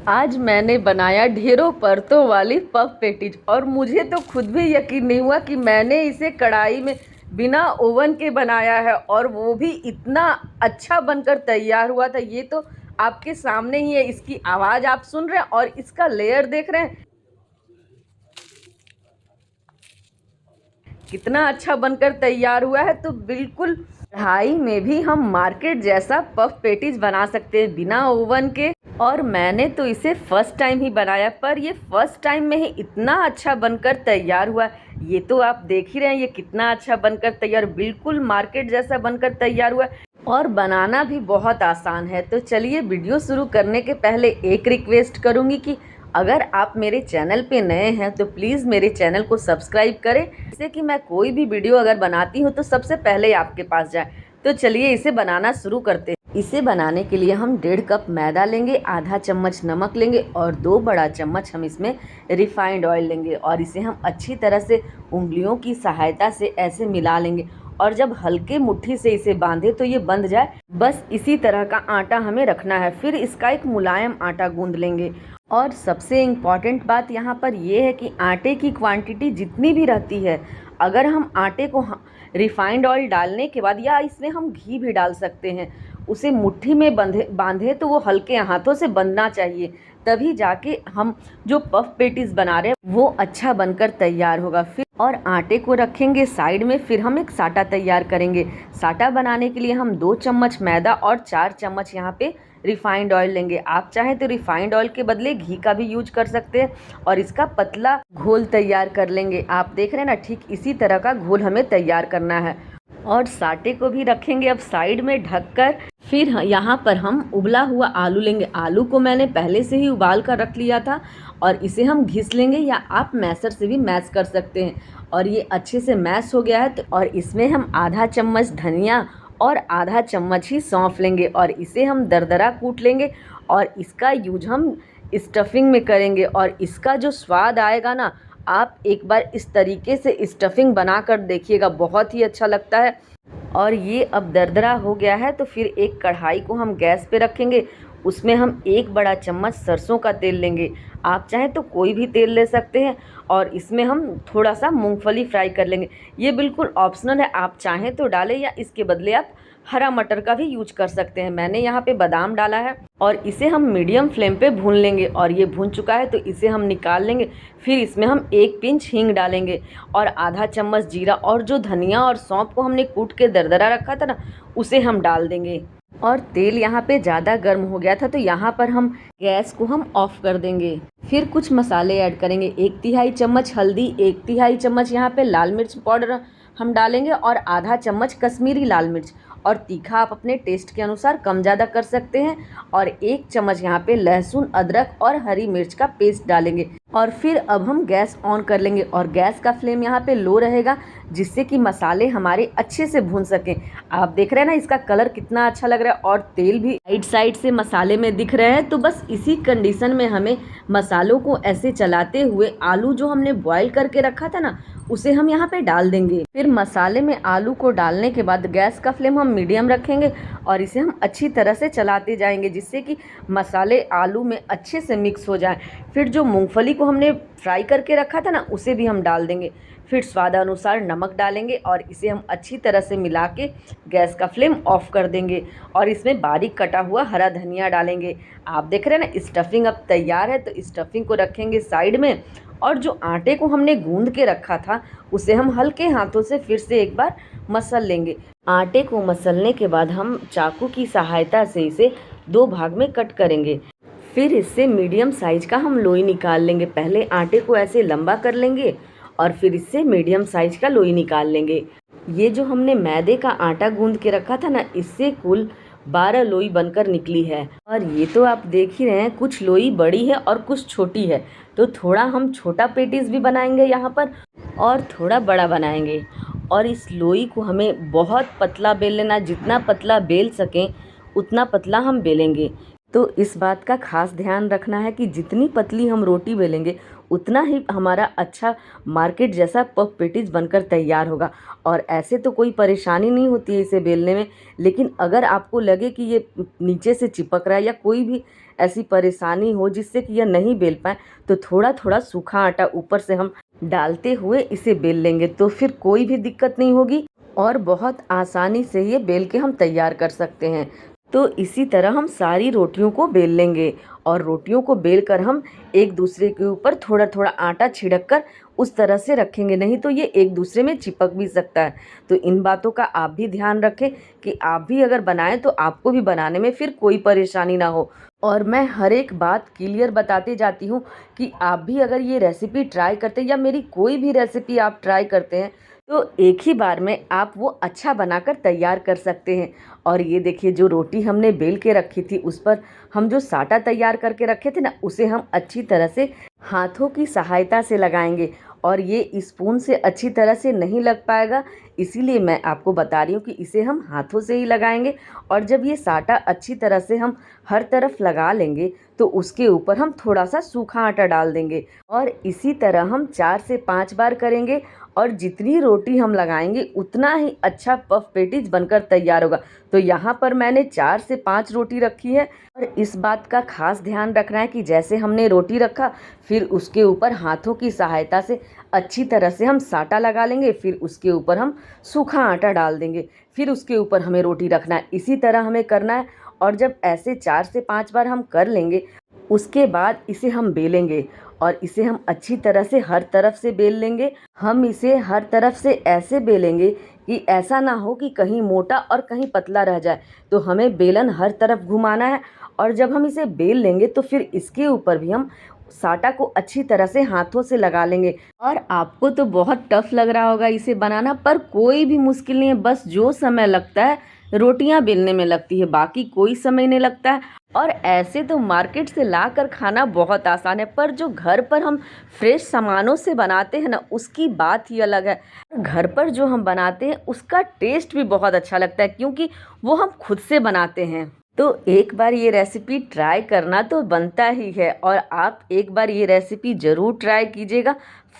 आज मैंने बनाया ढेरों परतों वाली पफ पेटीज और मुझे तो खुद भी यकीन नहीं हुआ कि मैंने इसे कढ़ाई में बिना ओवन के बनाया है और वो भी इतना अच्छा बनकर तैयार हुआ था। ये तो आपके सामने ही है, इसकी आवाज़ आप सुन रहे हैं और इसका लेयर देख रहे हैं कितना अच्छा बनकर तैयार हुआ है। तो बिल्कुल कढ़ाई में भी हम मार्केट जैसा पफ पेटीज बना सकते हैं बिना ओवन के। और मैंने तो इसे फर्स्ट टाइम ही बनाया, पर ये फर्स्ट टाइम में ही इतना अच्छा बनकर तैयार हुआ। ये तो आप देख ही रहे हैं ये कितना अच्छा बनकर तैयार, बिल्कुल मार्केट जैसा बनकर तैयार हुआ और बनाना भी बहुत आसान है। तो चलिए वीडियो शुरू करने के पहले एक रिक्वेस्ट करूँगी कि अगर आप मेरे चैनल पे नए हैं तो प्लीज़ मेरे चैनल को सब्सक्राइब करें, जिससे कि मैं कोई भी वीडियो अगर बनाती हूँ तो सबसे पहले आपके पास जाए। तो चलिए इसे बनाना शुरू करते हैं। इसे बनाने के लिए हम 1.5 कप मैदा लेंगे, आधा चम्मच नमक लेंगे और 2 बड़ा चम्मच हम इसमें रिफाइंड ऑयल लेंगे और इसे हम अच्छी तरह से उंगलियों की सहायता से ऐसे मिला लेंगे। और जब हल्के मुट्ठी से इसे बांधे तो ये बंध जाए, बस इसी तरह का आटा हमें रखना है। फिर इसका एक मुलायम आटा गूंद लेंगे। और सबसे इम्पॉर्टेंट बात यहाँ पर यह है कि आटे की क्वांटिटी जितनी भी रहती है, अगर हम आटे को रिफाइंड ऑयल डालने के बाद या इसमें हम घी भी डाल सकते हैं, उसे मुट्ठी में बांधे तो वो हल्के हाथों से बंधना चाहिए, तभी जाके हम जो पफ पेटीज बना रहे हैं वो अच्छा बनकर तैयार होगा। फिर और आटे को रखेंगे साइड में। फिर हम एक साटा तैयार करेंगे। साटा बनाने के लिए हम 2 चम्मच मैदा और 4 चम्मच यहाँ पे रिफाइंड ऑयल लेंगे। आप चाहें तो रिफाइंड ऑयल के बदले घी का भी यूज कर सकते हैं और इसका पतला घोल तैयार कर लेंगे। आप देख रहे हैं ना, ठीक इसी तरह का घोल हमें तैयार करना है। और साटे को भी रखेंगे अब साइड में ढककर। फिर यहाँ पर हम उबला हुआ आलू लेंगे। आलू को मैंने पहले से ही उबाल कर रख लिया था और इसे हम घिस लेंगे या आप मैशर से भी मैश कर सकते हैं। और ये अच्छे से मैश हो गया है तो और इसमें हम आधा चम्मच धनिया और आधा चम्मच ही सौंफ लेंगे और इसे हम दरदरा कूट लेंगे और इसका यूज हम स्टफिंग में करेंगे। और इसका जो स्वाद आएगा ना, आप एक बार इस तरीके से स्टफिंग बना कर देखिएगा, बहुत ही अच्छा लगता है। और ये अब दरदरा हो गया है तो फिर एक कढ़ाई को हम गैस पे रखेंगे। उसमें हम 1 बड़ा चम्मच सरसों का तेल लेंगे। आप चाहें तो कोई भी तेल ले सकते हैं और इसमें हम थोड़ा सा मूंगफली फ्राई कर लेंगे। ये बिल्कुल ऑप्शनल है, आप चाहें तो डालें या इसके बदले आप हरा मटर का भी यूज कर सकते हैं। मैंने यहाँ पे बादाम डाला है और इसे हम मीडियम फ्लेम पे भून लेंगे। और ये भून चुका है तो इसे हम निकाल लेंगे। फिर इसमें हम 1 पिंच हींग डालेंगे और आधा चम्मच जीरा और जो धनिया और सौंफ को हमने कूट के दरदरा रखा था ना, उसे हम डाल देंगे। और तेल यहाँ पे ज़्यादा गर्म हो गया था तो यहाँ पर हम गैस को हम ऑफ कर देंगे। फिर कुछ मसाले ऐड करेंगे। 1/3 चम्मच हल्दी, 1/3 चम्मच यहाँ पे लाल मिर्च पाउडर हम डालेंगे और आधा चम्मच कश्मीरी लाल मिर्च। और तीखा आप अपने टेस्ट के अनुसार कम ज़्यादा कर सकते हैं। और 1 चम्मच यहाँ पे लहसुन, अदरक और हरी मिर्च का पेस्ट डालेंगे। और फिर अब हम गैस ऑन कर लेंगे और गैस का फ्लेम यहाँ पे लो रहेगा, जिससे कि मसाले हमारे अच्छे से भून सकें। आप देख रहे हैं ना, इसका कलर कितना अच्छा लग रहा है और तेल भी साइड से मसाले में दिख रहे हैं। तो बस इसी कंडीशन में हमें मसालों को ऐसे चलाते हुए आलू जो हमने बॉईल करके रखा था ना, उसे हम यहाँ पे डाल देंगे। फिर मसाले में आलू को डालने के बाद गैस का फ्लेम हम मीडियम रखेंगे और इसे हम अच्छी तरह से चलाते जाएंगे, जिससे कि मसाले आलू में अच्छे से मिक्स हो जाएं। फिर जो मूंगफली को हमने फ्राई करके रखा था ना, उसे भी हम डाल देंगे। फिर स्वादानुसार नमक डालेंगे और इसे हम अच्छी तरह से मिला के गैस का फ्लेम ऑफ कर देंगे। और इसमें बारीक कटा हुआ हरा धनिया डालेंगे। आप देख रहे हैं ना, स्टफिंग अब तैयार है। तो स्टफिंग को रखेंगे साइड में और जो आटे को हमने गूंद के रखा था उसे हम हल्के हाथों से फिर से एक बार मसल लेंगे। आटे को मसलने के बाद हम चाकू की सहायता से इसे 2 भाग में कट करेंगे। फिर इससे मीडियम साइज का हम लोई निकाल लेंगे। पहले आटे को ऐसे लंबा कर लेंगे और फिर इससे मीडियम साइज का लोई निकाल लेंगे। ये जो हमने मैदे का आटा गूंद के रखा था ना, इससे कुल 12 लोई बनकर निकली है। और ये तो आप देख ही रहे हैं, कुछ लोई बड़ी है और कुछ छोटी है। तो थोड़ा हम छोटा पेटीज भी बनाएंगे यहाँ पर और थोड़ा बड़ा बनाएंगे। और इस लोई को हमें बहुत पतला बेल लेना, जितना पतला बेल सकें उतना पतला हम बेलेंगे। तो इस बात का खास ध्यान रखना है कि जितनी पतली हम रोटी बेलेंगे उतना ही हमारा अच्छा मार्केट जैसा पफ पेटीज बनकर तैयार होगा। और ऐसे तो कोई परेशानी नहीं होती है इसे बेलने में, लेकिन अगर आपको लगे कि ये नीचे से चिपक रहा है या कोई भी ऐसी परेशानी हो जिससे कि यह नहीं बेल पाए, तो थोड़ा थोड़ा सूखा आटा ऊपर से हम डालते हुए इसे बेल लेंगे, तो फिर कोई भी दिक्कत नहीं होगी और बहुत आसानी से ये बेल के हम तैयार कर सकते हैं। तो इसी तरह हम सारी रोटियों को बेल लेंगे और रोटियों को बेल कर हम एक दूसरे के ऊपर थोड़ा थोड़ा आटा छिड़क कर उस तरह से रखेंगे, नहीं तो ये एक दूसरे में चिपक भी सकता है। तो इन बातों का आप भी ध्यान रखें कि आप भी अगर बनाएं तो आपको भी बनाने में फिर कोई परेशानी ना हो। और मैं हर एक बात क्लियर बताती जाती हूँ कि आप भी अगर ये रेसिपी ट्राई करते हैं या मेरी कोई भी रेसिपी आप ट्राई करते हैं तो एक ही बार में आप वो अच्छा बनाकर तैयार कर सकते हैं। और ये देखिए, जो रोटी हमने बेल के रखी थी उस पर हम जो साटा तैयार करके रखे थे ना, उसे हम अच्छी तरह से हाथों की सहायता से लगाएंगे और ये स्पून से अच्छी तरह से नहीं लग पाएगा, इसीलिए मैं आपको बता रही हूँ कि इसे हम हाथों से ही लगाएंगे। और जब ये साटा अच्छी तरह से हम हर तरफ लगा लेंगे तो उसके ऊपर हम थोड़ा सा सूखा आटा डाल देंगे और इसी तरह हम 4 से 5 बार करेंगे और जितनी रोटी हम लगाएंगे उतना ही अच्छा पफ पेटीज बनकर तैयार होगा। तो यहाँ पर मैंने 4 से 5 रोटी रखी है और इस बात का खास ध्यान रखना है कि जैसे हमने रोटी रखा फिर उसके ऊपर हाथों की सहायता से अच्छी तरह से हम साटा लगा लेंगे, फिर उसके ऊपर हम सूखा आटा डाल देंगे, फिर उसके ऊपर हमें रोटी रखना है। इसी तरह हमें करना है और जब ऐसे 4 से 5 बार हम कर लेंगे उसके बाद इसे हम बेलेंगे और इसे हम अच्छी तरह से हर तरफ से बेल लेंगे। हम इसे हर तरफ से ऐसे बेलेंगे कि ऐसा ना हो कि कहीं मोटा और कहीं पतला रह जाए, तो हमें बेलन हर तरफ घुमाना है। और जब हम इसे बेल लेंगे तो फिर इसके ऊपर भी हम साटा को अच्छी तरह से हाथों से लगा लेंगे। और आपको तो बहुत टफ लग रहा होगा इसे बनाना, पर कोई भी मुश्किल नहीं है, बस जो समय लगता है रोटियां बेलने में लगती है, बाकी कोई समय नहीं लगता है। और ऐसे तो मार्केट से ला कर खाना बहुत आसान है, पर जो घर पर हम फ्रेश सामानों से बनाते हैं ना, उसकी बात ही अलग है। घर पर जो हम बनाते हैं उसका टेस्ट भी बहुत अच्छा लगता है क्योंकि वो हम खुद से बनाते हैं। तो एक बार ये रेसिपी ट्राई करना तो बनता ही है और आप एक बार ये रेसिपी ज़रूर ट्राई कीजिएगा,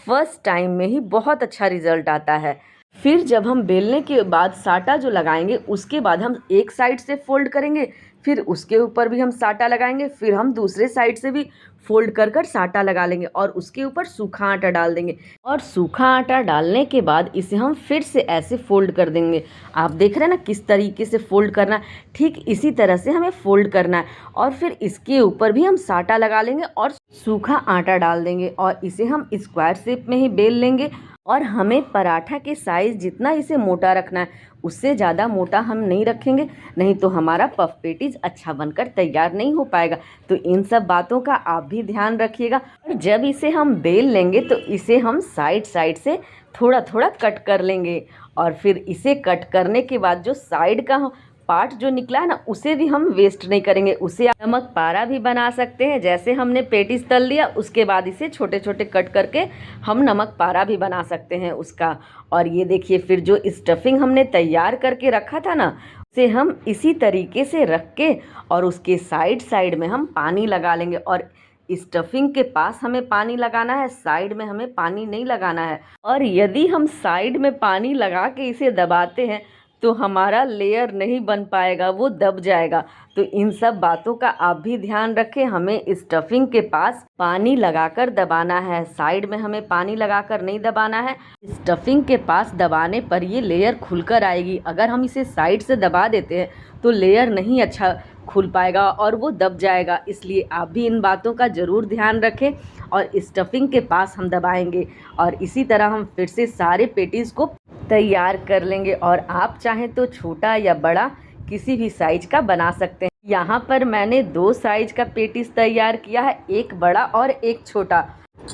फर्स्ट टाइम में ही बहुत अच्छा रिजल्ट आता है। फिर जब हम बेलने के बाद साटा जो लगाएंगे उसके बाद हम एक साइड से फोल्ड करेंगे, फिर उसके ऊपर भी हम साटा लगाएंगे, फिर हम दूसरे साइड से भी फोल्ड कर कर साटा लगा लेंगे और उसके ऊपर सूखा आटा डाल देंगे। और सूखा आटा डालने के बाद इसे हम फिर से ऐसे फोल्ड कर देंगे। आप देख रहे हैं ना किस तरीके से फोल्ड करना है, ठीक इसी तरह से हमें फोल्ड करना है। और फिर इसके ऊपर भी हम साटा लगा लेंगे और सूखा आटा डाल देंगे और इसे हम स्क्वायर शेप में ही बेल लेंगे। और हमें पराठा के साइज़ जितना इसे मोटा रखना है, उससे ज़्यादा मोटा हम नहीं रखेंगे, नहीं तो हमारा पफ पेटीज अच्छा बनकर तैयार नहीं हो पाएगा। तो इन सब बातों का आप भी ध्यान रखिएगा। और जब इसे हम बेल लेंगे तो इसे हम साइड साइड से थोड़ा थोड़ा कट कर लेंगे और फिर इसे कट करने के बाद जो साइड का पार्ट जो निकला है ना, उसे भी हम वेस्ट नहीं करेंगे, उसे आप नमक पारा भी बना सकते हैं। जैसे हमने पेटीज तल लिया उसके बाद इसे छोटे छोटे कट करके हम नमक पारा भी बना सकते हैं उसका। और ये देखिए, फिर जो स्टफिंग हमने तैयार करके रखा था ना, उसे हम इसी तरीके से रख के और उसके साइड साइड में हम पानी लगा लेंगे। और स्टफिंग के पास हमें पानी लगाना है, साइड में हमें पानी नहीं लगाना है। और यदि हम साइड में पानी लगा के इसे दबाते हैं तो हमारा लेयर नहीं बन पाएगा, वो दब जाएगा। तो इन सब बातों का आप भी ध्यान रखें। हमें स्टफिंग के पास पानी लगाकर दबाना है, साइड में हमें पानी लगाकर नहीं दबाना है। स्टफिंग के पास दबाने पर ये लेयर खुलकर आएगी। अगर हम इसे साइड से दबा देते हैं तो लेयर नहीं अच्छा खुल पाएगा और वो दब जाएगा। इसलिए आप भी इन बातों का ज़रूर ध्यान रखें और स्टफिंग के पास हम दबाएंगे। और इसी तरह हम फिर से सारे पेटीज़ को तैयार कर लेंगे। और आप चाहें तो छोटा या बड़ा किसी भी साइज का बना सकते हैं। यहाँ पर मैंने 2 साइज का पेटीज तैयार किया है, एक बड़ा और एक छोटा।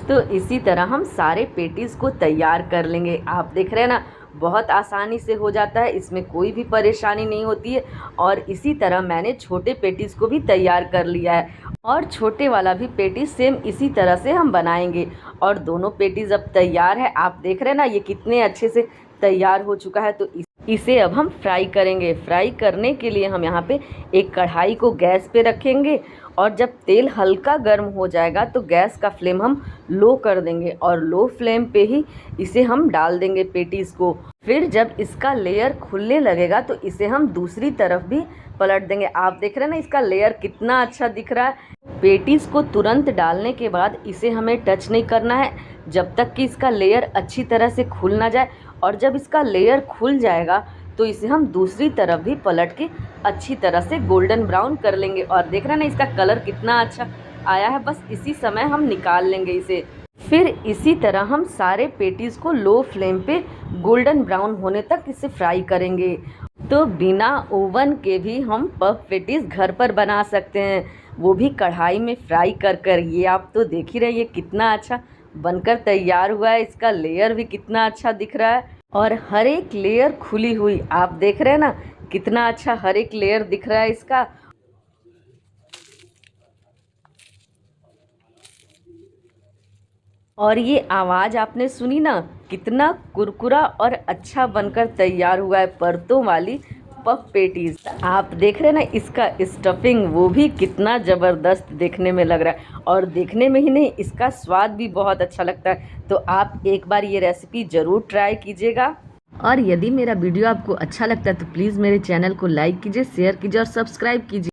तो इसी तरह हम सारे पेटीज को तैयार कर लेंगे। आप देख रहे हैं ना, बहुत आसानी से हो जाता है, इसमें कोई भी परेशानी नहीं होती है। और इसी तरह मैंने छोटे पेटीज को भी तैयार कर लिया है और छोटे वाला भी पेटीज सेम इसी तरह से हम बनाएंगे। और दोनों पेटीज अब तैयार है। आप देख रहे हैं ना ये कितने अच्छे से तैयार हो चुका है। तो इसे अब हम फ्राई करेंगे। फ्राई करने के लिए हम यहाँ पे एक कढ़ाई को गैस पे रखेंगे और जब तेल हल्का गर्म हो जाएगा तो गैस का फ्लेम हम लो कर देंगे और लो फ्लेम पे ही इसे हम डाल देंगे पेटीज़ को। फिर जब इसका लेयर खुलने लगेगा तो इसे हम दूसरी तरफ भी पलट देंगे। आप देख रहे हैं ना इसका लेयर कितना अच्छा दिख रहा है। पेटीज़ को तुरंत डालने के बाद इसे हमें टच नहीं करना है जब तक कि इसका लेयर अच्छी तरह से खुल ना जाए, और जब इसका लेयर खुल जाएगा तो इसे हम दूसरी तरफ भी पलट के अच्छी तरह से गोल्डन ब्राउन कर लेंगे। और देख रहे हैं ना इसका कलर कितना अच्छा आया है। बस इसी समय हम निकाल लेंगे इसे। फिर इसी तरह हम सारे पेटीज़ को लो फ्लेम पे गोल्डन ब्राउन होने तक इसे फ्राई करेंगे। तो बिना ओवन के भी हम पफ पेटीज़ घर पर बना सकते हैं, वो भी कढ़ाई में फ्राई कर कर। ये आप तो देख ही रहे हैं ये कितना अच्छा बनकर तैयार हुआ है। इसका लेयर भी कितना अच्छा दिख रहा है और हर एक लेयर खुली हुई। आप देख रहे हैं ना कितना अच्छा हर एक लेयर दिख रहा है इसका। और ये आवाज़ आपने सुनी ना, कितना कुरकुरा और अच्छा बनकर तैयार हुआ है परतों वाली पफ पेटीज़। आप देख रहे हैं ना इसका स्टफिंग वो भी कितना ज़बरदस्त देखने में लग रहा है, और देखने में ही नहीं इसका स्वाद भी बहुत अच्छा लगता है। तो आप एक बार ये रेसिपी ज़रूर ट्राई कीजिएगा। और यदि मेरा वीडियो आपको अच्छा लगता है तो प्लीज़ मेरे चैनल को लाइक कीजिए, शेयर कीजिए और सब्सक्राइब कीजिए।